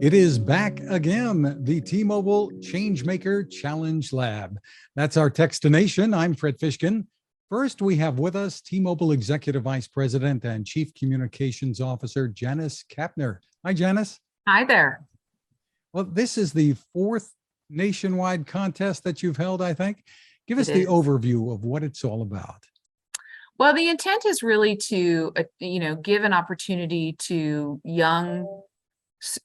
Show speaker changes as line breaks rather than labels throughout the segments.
It is back again, the T-Mobile Changemaker Challenge Lab. That's our Techstination. I'm Fred Fishkin. First, we have with us T-Mobile Executive Vice President and Chief Communications Officer, Janice Kapner. Hi, Janice.
Hi there.
Well, this is the fourth nationwide contest that you've held, I think. Give us the overview of what it's all about.
Well, the intent is really to, give an opportunity to young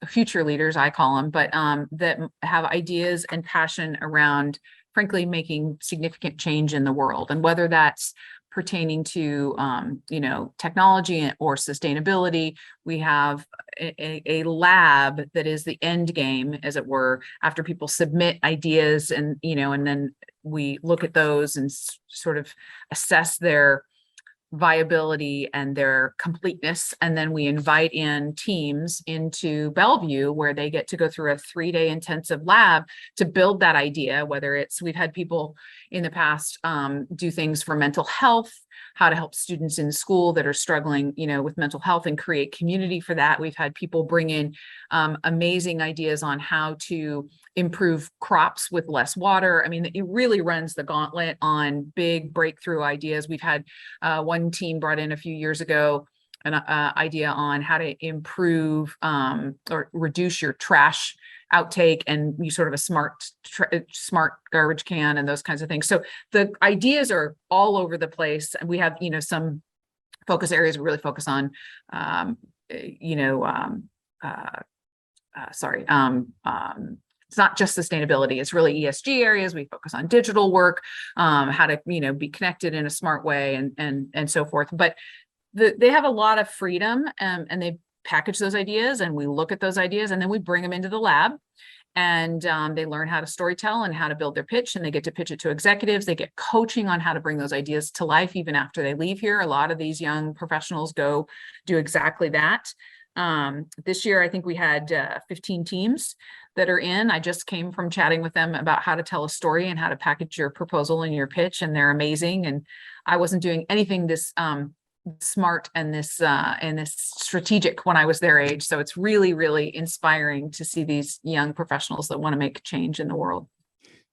future leaders, I call them, but that have ideas and passion around, frankly, making significant change in the world. And whether that's pertaining to, technology or sustainability, we have a lab that is the end game, as it were, after people submit ideas and then we look at those and sort of assess their viability and their completeness. And then we invite in teams into Bellevue where they get to go through a 3-day intensive lab to build that idea, whether it's, we've had people in the past do things for mental health, how to help students in school that are struggling, with mental health and create community for that. We've had people bring in amazing ideas on how to improve crops with less water. I mean, it really runs the gauntlet on big breakthrough ideas. We've had one team brought in a few years ago an idea on how to improve or reduce your trash outtake and use sort of a smart garbage can and those kinds of things. So the ideas are all over the place. And we have, some focus areas we really focus on, it's not just sustainability, it's really ESG areas. We focus on digital work, how to, be connected in a smart way and so forth. But they have a lot of freedom and they package those ideas and we look at those ideas and then we bring them into the lab and they learn how to storytell and how to build their pitch, and they get to pitch it to executives. They get coaching on how to bring those ideas to life even after they leave here. A lot of these young professionals go do exactly that. This year, I think we had 15 teams that are in. I just came from chatting with them about how to tell a story and how to package your proposal and your pitch, and they're amazing. And I wasn't doing anything this smart and this strategic when I was their age. So it's really, really inspiring to see these young professionals that want to make change in the world.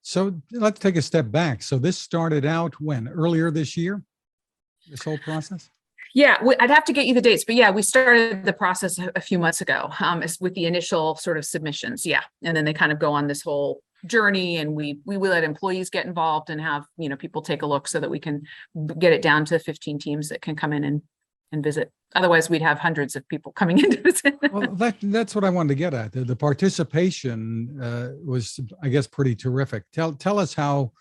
So let's take a step back. So this started out when? Earlier this year, this whole process?
Yeah, I'd have to get you the dates, but yeah, we started the process a few months ago with the initial sort of submissions. Yeah. And then they kind of go on this whole journey, and we let employees get involved and have, people take a look so that we can get it down to 15 teams that can come in and visit. Otherwise, we'd have hundreds of people coming in to visit.
Well, that's what I wanted to get at. The participation was, I guess, pretty terrific. Tell us how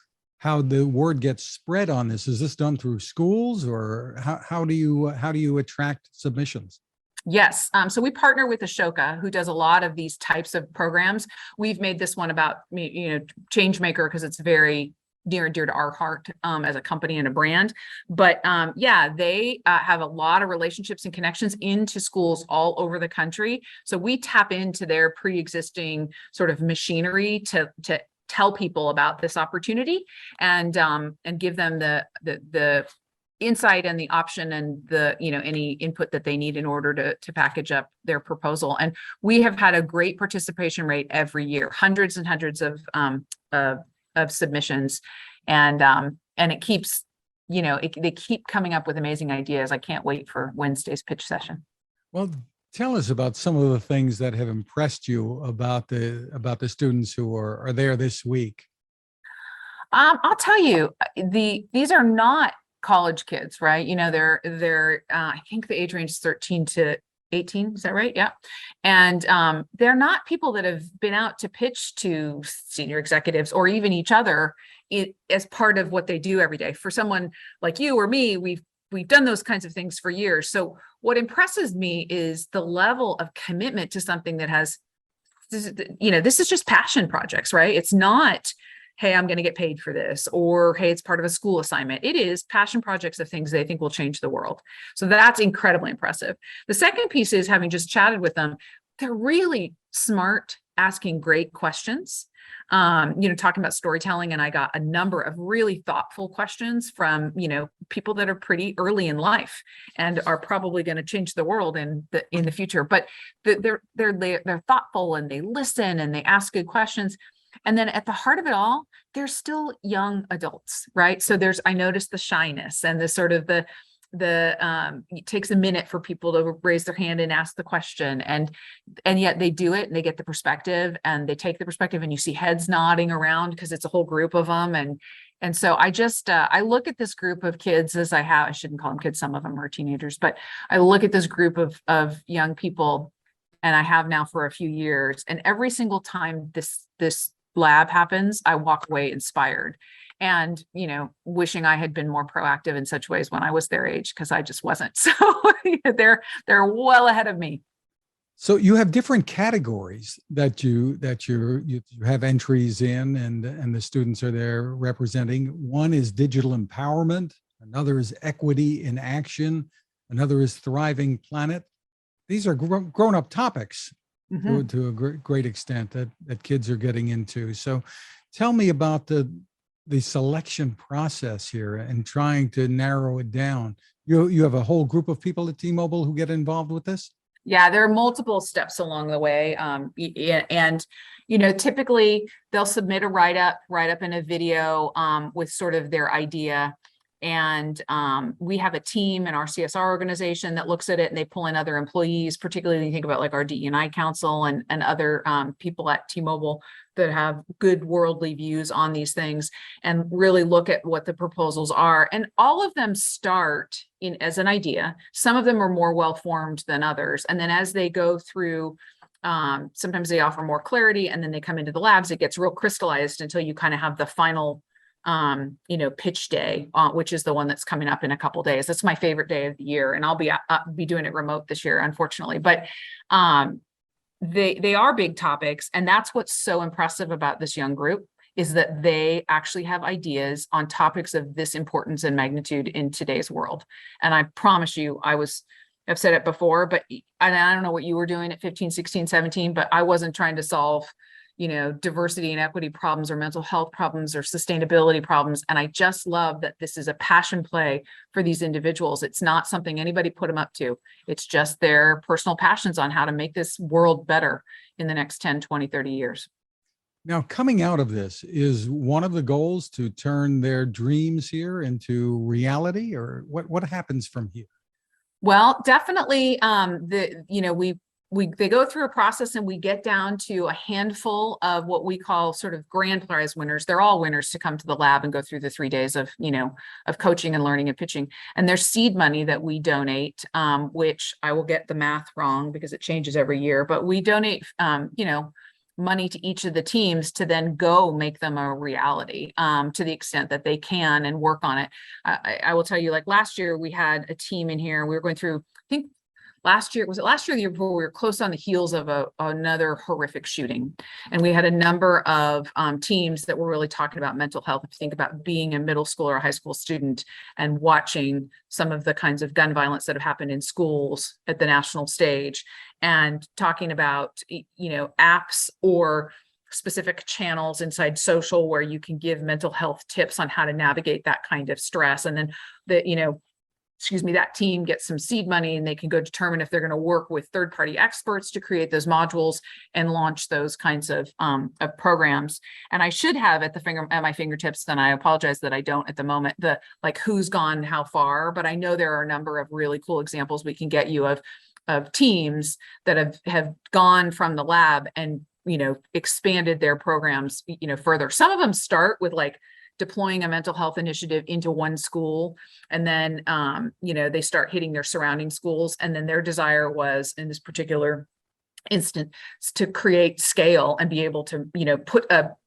the word gets spread on this. Is this done through schools, or how do you attract submissions?
Yes. So we partner with Ashoka, who does a lot of these types of programs. We've made this one about, Changemaker because it's very near and dear to our heart as a company and a brand. But they have a lot of relationships and connections into schools all over the country. So we tap into their pre-existing sort of machinery to tell people about this opportunity and give them the insight and the option and the, any input that they need in order to package up their proposal. And we have had a great participation rate every year, hundreds and hundreds of submissions. And it keeps, they keep coming up with amazing ideas. I can't wait for Wednesday's pitch session.
Well, tell us about some of the things that have impressed you about the students who are there this week.
I'll tell you, these are not college kids, right? They're I think the age range is 13 to 18. Is that right? Yeah. And they're not people that have been out to pitch to senior executives or even each other as part of what they do every day. For someone like you or me, we've done those kinds of things for years. So what impresses me is the level of commitment to something that has, this is just passion projects, right? It's not, hey, I'm going to get paid for this, or hey, it's part of a school assignment. It is passion projects of things they think will change the world. So that's incredibly impressive. The second piece is, having just chatted with them, they're really smart asking great questions, talking about storytelling. And I got a number of really thoughtful questions from, people that are pretty early in life and are probably going to change the world in the future. But they're thoughtful and they listen and they ask good questions. And then at the heart of it all, they're still young adults, right? So I noticed the shyness and the sort of it takes a minute for people to raise their hand and ask the question, and yet they do it and they get the perspective and they take the perspective, and you see heads nodding around because it's a whole group of them. And so I just I look at this group of kids as I shouldn't call them kids, some of them are teenagers, but I look at this group of young people, and I have now for a few years, and every single time this lab happens, I walk away inspired and, wishing I had been more proactive in such ways when I was their age, because I just wasn't. So they're well ahead of me.
So you have different categories that you have entries in, and the students are there representing. One is digital empowerment, another is equity in action, another is thriving planet. These are grown-up topics. Mm-hmm. to a great extent that kids are getting into. So tell me about the selection process here and trying to narrow it down. You have a whole group of people at T-Mobile who get involved with this?
Yeah, there are multiple steps along the way. And typically they'll submit a write-up in a video with sort of their idea. And we have a team in our CSR organization that looks at it, and they pull in other employees, particularly when you think about like our DE&I council and other people at T-Mobile that have good worldly views on these things, and really look at what the proposals are. And all of them start as an idea. Some of them are more well-formed than others. And then as they go through, sometimes they offer more clarity, and then they come into the labs, it gets real crystallized until you kind of have the final pitch day, which is the one that's coming up in a couple days. That's my favorite day of the year, and I'll be doing it remote this year, unfortunately. But they are big topics, and that's what's so impressive about this young group, is that they actually have ideas on topics of this importance and magnitude in today's world. And I promise you, I've said it before, but I don't know what you were doing at 15, 16, 17, but I wasn't trying to solve diversity and equity problems or mental health problems or sustainability problems. And I just love that this is a passion play for these individuals. It's not something anybody put them up to. It's just their personal passions on how to make this world better in the next 10, 20, 30 years.
Now, coming out of this, is one of the goals to turn their dreams here into reality, or what happens from here?
Well, definitely, they go through a process, and we get down to a handful of what we call sort of grand prize winners. They're all winners to come to the lab and go through the 3 days of coaching and learning and pitching. And there's seed money that we donate, which I will get the math wrong because it changes every year, but we donate, money to each of the teams to then go make them a reality, to the extent that they can and work on it. I will tell you, like last year we had a team in here, we were going through, I think, last year, the year before, we were close on the heels of another horrific shooting. And we had a number of teams that were really talking about mental health. If you think about being a middle school or a high school student and watching some of the kinds of gun violence that have happened in schools at the national stage, and talking about, apps or specific channels inside social where you can give mental health tips on how to navigate that kind of stress. And then that team gets some seed money, and they can go determine if they're going to work with third-party experts to create those modules and launch those kinds of programs. And I should have at my fingertips, and I apologize that I don't at the moment, who's gone how far, but I know there are a number of really cool examples we can get you of teams that have gone from the lab and, expanded their programs, further. Some of them start with deploying a mental health initiative into one school, and then they start hitting their surrounding schools, and then their desire was, in this particular instance, to create scale and be able to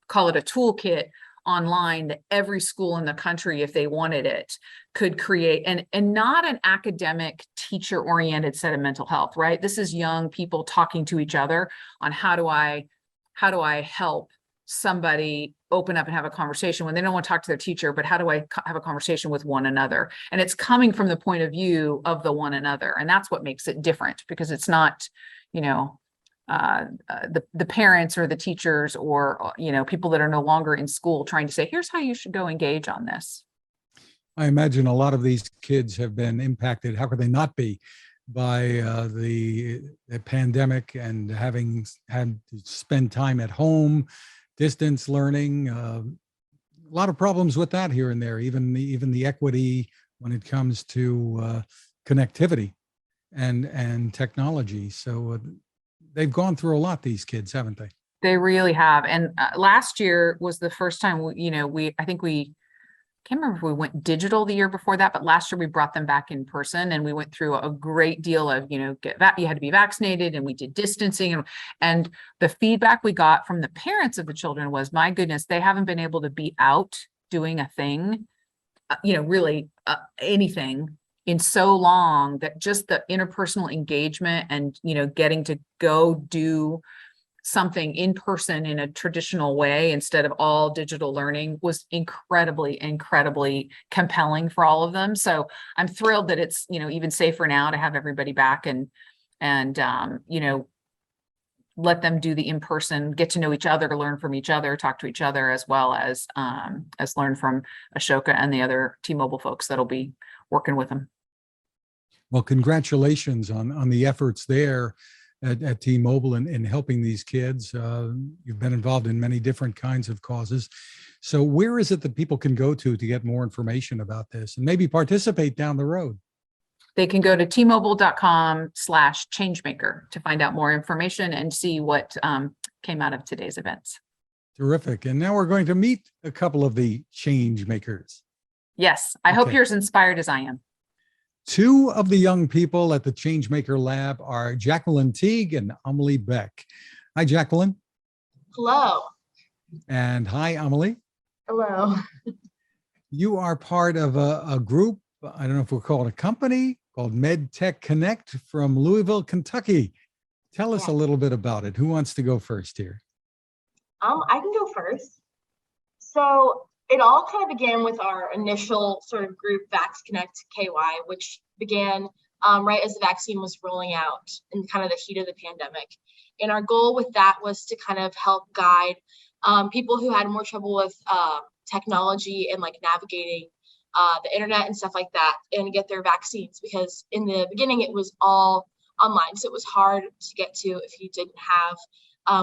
call it a toolkit online that every school in the country, if they wanted it, could create, and not an academic teacher oriented set of mental health, right? This is young people talking to each other on how do I help somebody open up and have a conversation when they don't want to talk to their teacher, but how do I have a conversation with one another? And it's coming from the point of view of the one another. And that's what makes it different, because it's not, the parents or the teachers or, people that are no longer in school trying to say, here's how you should go engage on this.
I imagine a lot of these kids have been impacted. How could they not be by the pandemic and having had to spend time at home, distance learning? A lot of problems with that here and there. Even the equity when it comes to connectivity and technology. So they've gone through a lot. These kids, haven't they?
They really have. And last year was the first time I think we can't remember if we went digital the year before that, but last year we brought them back in person and we went through a great deal of, you had to be vaccinated and we did distancing and the feedback we got from the parents of the children was, my goodness, they haven't been able to be out doing a thing, really anything in so long, that just the interpersonal engagement and, getting to go do something in person in a traditional way instead of all digital learning was incredibly compelling for all of them. So I'm thrilled that it's, even safer now to have everybody back and let them do the in-person, get to know each other, learn from each other, talk to each other, as well as learn from Ashoka and the other T-Mobile folks that'll be working with them.
Well, congratulations on the efforts there at T-Mobile in helping these kids. You've been involved in many different kinds of causes. So where is it that people can go to get more information about this and maybe participate down the road?
They can go to tmobile.com/changemaker to find out more information and see what came out of today's events.
Terrific. And now we're going to meet a couple of the change makers.
Yes, I hope you're as inspired as I am.
Two of the young people at the Changemaker Lab are Jacqueline Teague and Amelie Beck. Hi, Jacqueline.
Hello.
And hi, Amelie.
Hello.
You are part of a group, I don't know if we'll call it a company, called MedTech Connect from Louisville, Kentucky. Tell us a little bit about it. Who wants to go first here?
I can go first. So it all kind of began with our initial sort of group Vax Connect KY, which began right as the vaccine was rolling out in kind of the heat of the pandemic. And our goal with that was to kind of help guide people who had more trouble with technology and like navigating the internet and stuff like that and get their vaccines, because in the beginning it was all online. So it was hard to get to if you didn't have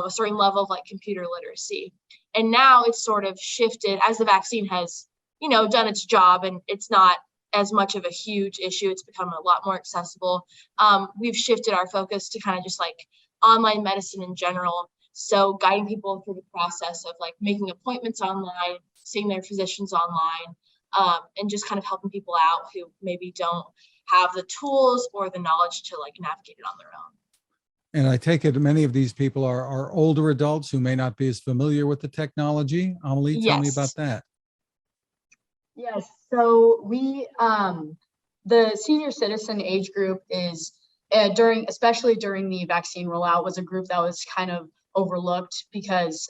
a certain level of like computer literacy. And now it's sort of shifted as the vaccine has, done its job and it's not as much of a huge issue. It's become a lot more accessible. We've shifted our focus to kind of just like online medicine in general. So guiding people through the process of like making appointments online, seeing their physicians online, and just kind of helping people out who maybe don't have the tools or the knowledge to like navigate it on their own.
And I take it many of these people are older adults who may not be as familiar with the technology. Amelie, tell me about that.
Yes, so we, the senior citizen age group is especially during the vaccine rollout, was a group that was kind of overlooked because,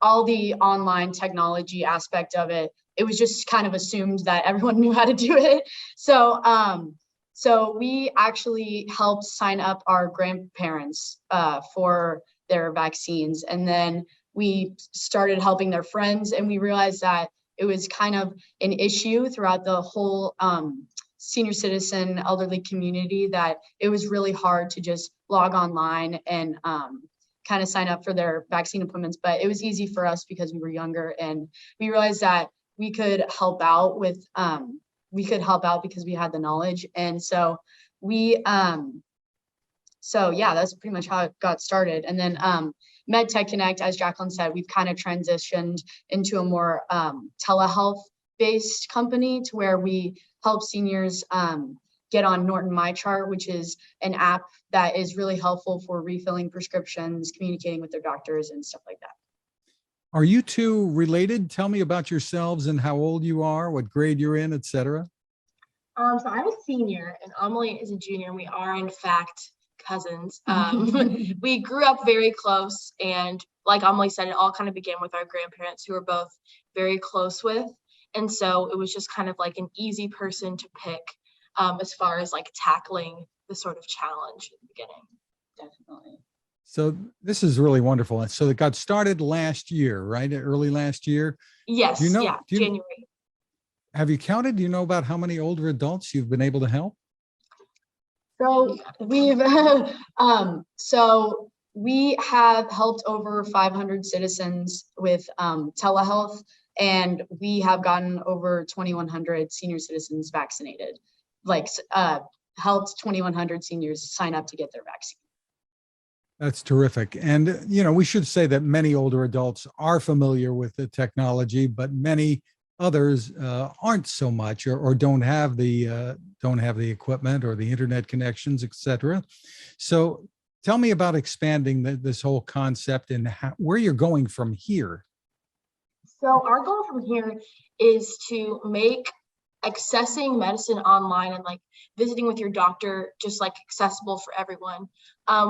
all the online technology aspect of it, it was just kind of assumed that everyone knew how to do it. So we actually helped sign up our grandparents for their vaccines. And then we started helping their friends, and we realized that it was kind of an issue throughout the whole senior citizen elderly community, that it was really hard to just log online and kind of sign up for their vaccine appointments. But it was easy for us because we were younger, and we realized that we could help out because we had the knowledge. And so that's pretty much how it got started. And then MedTech Connect, as Jacqueline said, we've kind of transitioned into a more telehealth based company to where we help seniors get on Norton MyChart, which is an app that is really helpful for refilling prescriptions, communicating with their doctors and stuff like that.
Are you two related? Tell me about yourselves and how old you are, what grade you're in, etc.
So I'm a senior and Amelie is a junior, and we are in fact cousins. We grew up very close, and like Amelie said, it all kind of began with our grandparents who were both very close with. And so it was just kind of like an easy person to pick as far as like tackling the sort of challenge at the beginning.
Definitely.
So this is really wonderful. And so it got started last year, right? Early last year.
Yes,
Do you know,
yeah,
do you,
January.
have you counted? Do you know about how many older adults you've been able to help?
So we've so we have helped over 500 citizens with telehealth, and we have gotten over 2,100 senior citizens vaccinated. Like helped 2,100 seniors sign up to get their vaccine.
That's terrific. And, we should say that many older adults are familiar with the technology, but many others aren't so much, or don't have the equipment or the internet connections, et cetera. So tell me about expanding this whole concept and where you're going from here.
So our goal from here is to make accessing medicine online and like visiting with your doctor just like accessible for everyone.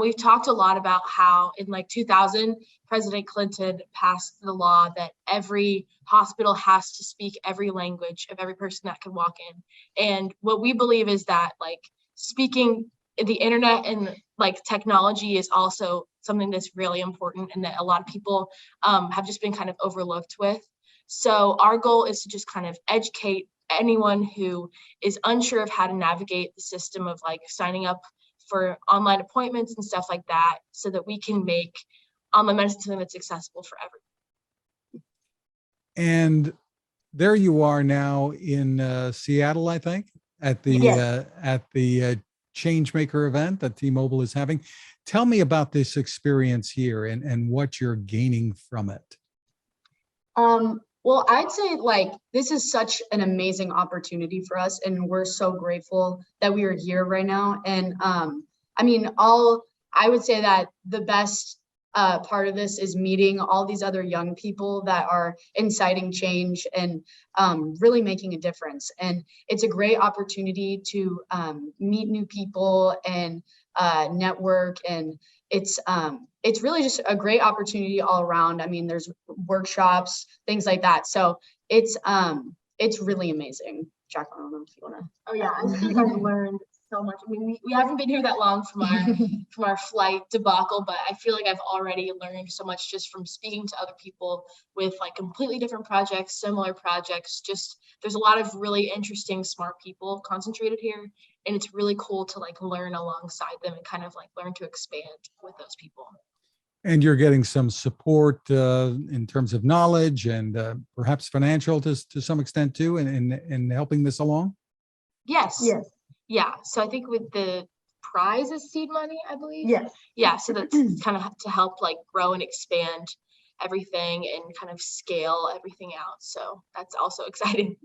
We've talked a lot about how in like 2000, President Clinton passed the law that every hospital has to speak every language of every person that can walk in. And what we believe is that like speaking the internet and like technology is also something that's really important and that a lot of people have just been kind of overlooked with. So our goal is to just kind of educate anyone who is unsure of how to navigate the system of like signing up for online appointments and stuff like that, so that we can make online medicine something that's accessible for everyone.
And there you are now in Seattle, I think, at the
Yes.
Changemaker event that T-Mobile is having. Tell me about this experience here and what you're gaining from it.
Well, I'd say like this is such an amazing opportunity for us, and we're so grateful that we are here right now. And I mean, I would say that the best part of this is meeting all these other young people that are inciting change and really making a difference. And it's a great opportunity to meet new people and network, and it's really just a great opportunity all around. I mean, there's workshops, things like that. So it's really amazing. Jacqueline, I don't know if you want to.
Oh yeah, I think I've learned so much. I mean, we haven't been here that long from our flight debacle, but I feel like I've already learned so much just from speaking to other people with like completely different projects, similar projects. Just there's a lot of really interesting, smart people concentrated here, and it's really cool to like learn alongside them and kind of like learn to expand with those people.
And you're getting some support in terms of knowledge and perhaps financial to some extent too, in helping this along.
Yes.
Yes.
Yeah. So I think with the prize is seed money, I believe.
Yes.
Yeah. So that's kind of to help like grow and expand everything and kind of scale everything out. So that's also exciting.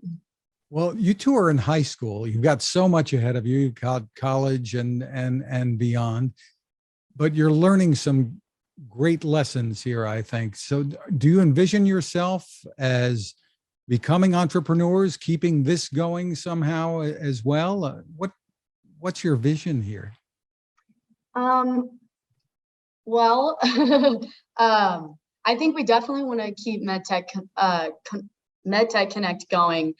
Well, you two are in high school. You've got so much ahead of you. You've got college and beyond, but you're learning some great lessons here, I think. So do you envision yourself as becoming entrepreneurs, keeping this going somehow as well? What's your vision here?
Well, I think we definitely want to keep MedTech Connect going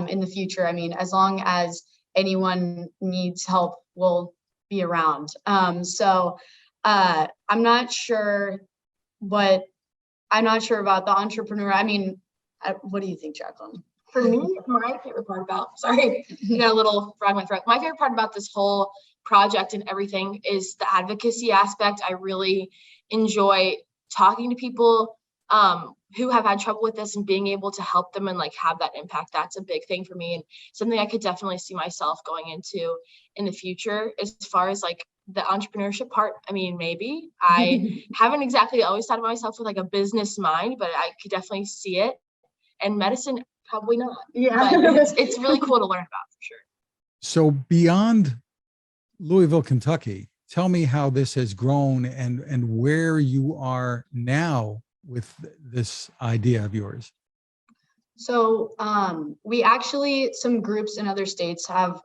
in the future. I mean, as long as anyone needs help, we'll be around. So I'm not sure about the entrepreneur. I mean, what do you think, Jacqueline?
For me, my favorite part about, sorry, I got a little frog in my throat. My favorite part about this whole project and everything is the advocacy aspect. I really enjoy talking to people who have had trouble with this and being able to help them and like have that impact. That's a big thing for me and something I could definitely see myself going into in the future. As far as like the entrepreneurship part, I mean, maybe I haven't exactly always thought of myself with like a business mind, but I could definitely see it. And medicine, probably not.
Yeah.
But it's really cool to learn about for sure.
So beyond Louisville, Kentucky, tell me how this has grown and where you are now with this idea of yours.
So we actually, some groups in other states have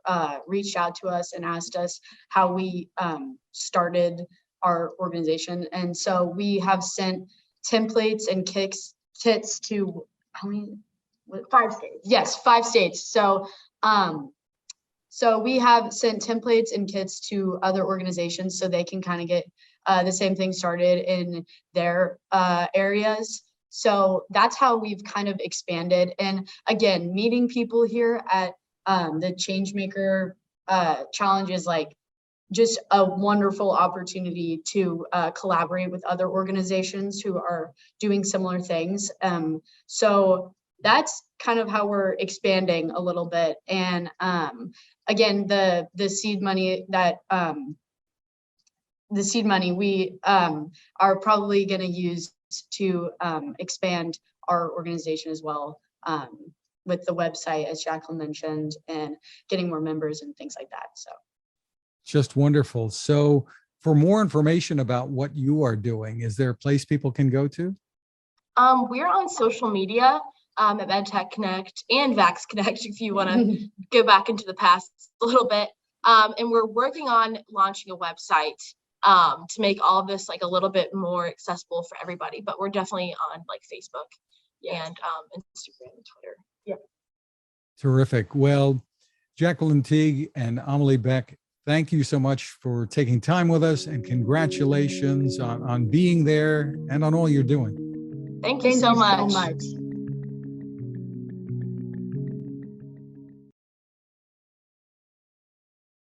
reached out to us and asked us how we started our organization. And so we have sent templates and kits to how many?
5 states.
Yes, 5 states. So So we have sent templates and kits to other organizations so they can kind of get the same thing started in their areas. So that's how we've kind of expanded. And again, meeting people here at the Changemaker Challenge is like just a wonderful opportunity to collaborate with other organizations who are doing similar things. So that's kind of how we're expanding a little bit. And again, the seed money that we are probably going to use to expand our organization as well, with the website, as Jacqueline mentioned, and getting more members and things like that. So
Just wonderful. So for more information about what you are doing, is there a place people can go to?
We're on social media at MedTech Connect and Vax Connect if you want to go back into the past a little bit. And we're working on launching a website to make all of this like a little bit more accessible for everybody. But we're definitely on like Facebook and Instagram and Twitter. Yeah.
Terrific. Well, Jacqueline Teague and Amelie Beck, thank you so much for taking time with us, and congratulations on being there and on all you're doing.
Thank you so much.